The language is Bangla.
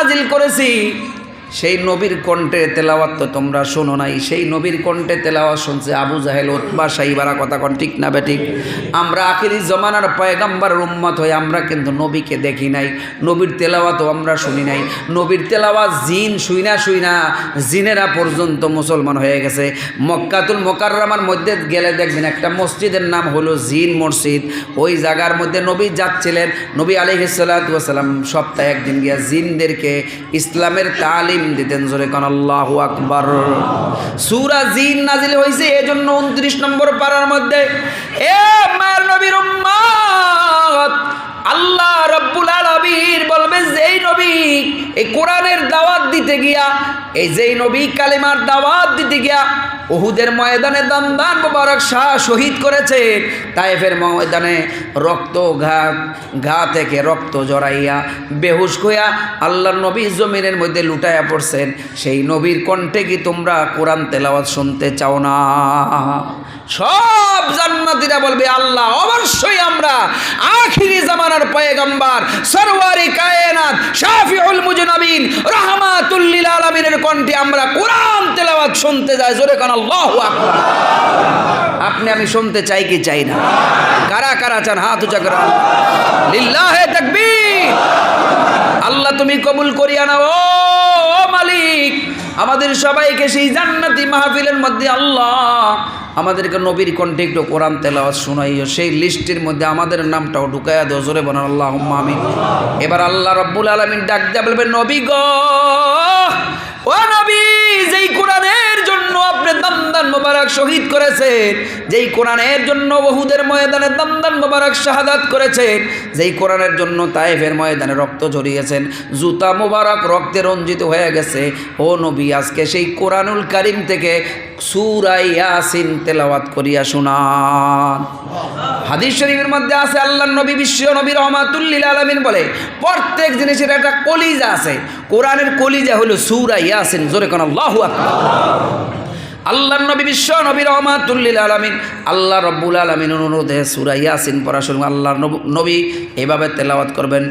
নাজিল করেছি সেই নবীর কণ্ঠে তেলাওয়াত তো তোমরা শোনো নাই। সেই নবীর কণ্ঠে তেলাওয়াত শুনছে আবু জাহেল, উতবা, সাইবারা। কথা কোন ঠিক না বেঠিক? আমরা আখিরি জমানার পয়গম্বরের উম্মত হয়ে আমরা কিন্তু নবীকে দেখি নাই, নবীর তেলাওয়াতও আমরা শুনি নাই। নবীর তেলাওয়াত জিন শুইনা জিনেরা পর্যন্ত মুসলমান হয়ে গেছে। মক্কাতুল মোকাররমার মধ্যে গেলে দেখবেন একটা মসজিদের নাম হলো জিন মসজিদ। ওই জায়গার মধ্যে নবী যাচ্ছিলেন। নবী আলাইহিস সালাতু ওয়াস সালাম সপ্তাহে একদিন গিয়া জিনদেরকে ইসলামের তালিম দিতেন। জোরে কোন আল্লাহু আকবার। সূরা জিন নাজিল হইছে এজন্য 29 নম্বর পারার মধ্যে। এ মায়ের নবীর উম্মত, আল্লাহ রাব্বুল আলামিন বলবে যেই নবী এই কোরআনের দাওয়াত দিতে গিয়া, এই যেই নবী কালেমার দাওয়াত দিতে গিয়া উহুদের ময়দানে দান মোবারক শহীদ করেছে, তায়েফের ময়দানে রক্ত ঘা থেকে রক্ত জড়াইয়া বেহুশ হইয়া আল্লাহর নবী জমিনের মধ্যে লুটাইয়া পড়ছেন, সেই নবীর কণ্ঠে কি তোমরা কোরআন তেলাওয়াত শুনতে চাও না? সব জান্নাতীরা বলবে আল্লাহ অবশ্যই আমরা আখিরি জামানার পয়গম্বর সরওয়ারে কায়নাত শাফিউল মুজনাবিন রাহমাতুল লিল আলামিনের কণ্ঠে আমরা কোরআন তেলাওয়াত শুনতে যাই। জোরে কোন আল্লাহু আকবার। আপনি আমি শুনতে চাই কি চাই না? কারা কারা চান হাত উঁচা করে? লিল্লাহে তাকবীর। আল্লাহ তুমি কবুল করিয়া নাও ও মালিক। আমাদের সবাইকে সেই জান্নাতি মাহফিলের মধ্যে আল্লাহ আমাদেরকে নবীর কণ্ঠে একটু কোরআন তেলাওয়াত শোনাইও। সেই লিস্টের মধ্যে আমাদের নামটাও ঢুকাইয়া দেও। জোরে বলেন আল্লাহুম্মা আমিন। এবার আল্লাহ রাব্বুল আলামিন ডাক দিয়া বলবেন, নবী গো, ও নবী, যেই কোরআনের জন্য আপনি দান মোবারক শহীদ করেছেন, যেই কোরআনের জন্য উহুদের ময়দানে দান মোবারক শাহাদাত করেছেন, যেই কোরআনের জন্য তায়েফের ময়দানে রক্ত ঝরিয়েছেন, জুতা মোবারক রক্তে রঞ্জিত হয়ে গেছে, ও নবী আজকে সেই কোরআনুল কারীম থেকে সূরা ইয়াসিন তেলাওয়াত করিয়া শোনান। হাদিস শরীফের মধ্যে আছে আল্লাহর নবী বিশ্ব নবী রাহমাতুল লিল আলামিন বলে প্রত্যেক জিনিসের একটা কলিজা আছে। কোরআনের কলিজা হলো সূরা ইয়াসিন। জোরে কোন আল্লাহু আকবার। আল্লাহর নবী বিশ্ব নবী রাহমাতুল লিল আলামিন, আল্লাহ রাব্বুল আলামিন অনুরোধে সূরা ইয়াসিন পড়া শুরু। আল্লাহর নবী এভাবে তেলাওয়াত করবেন।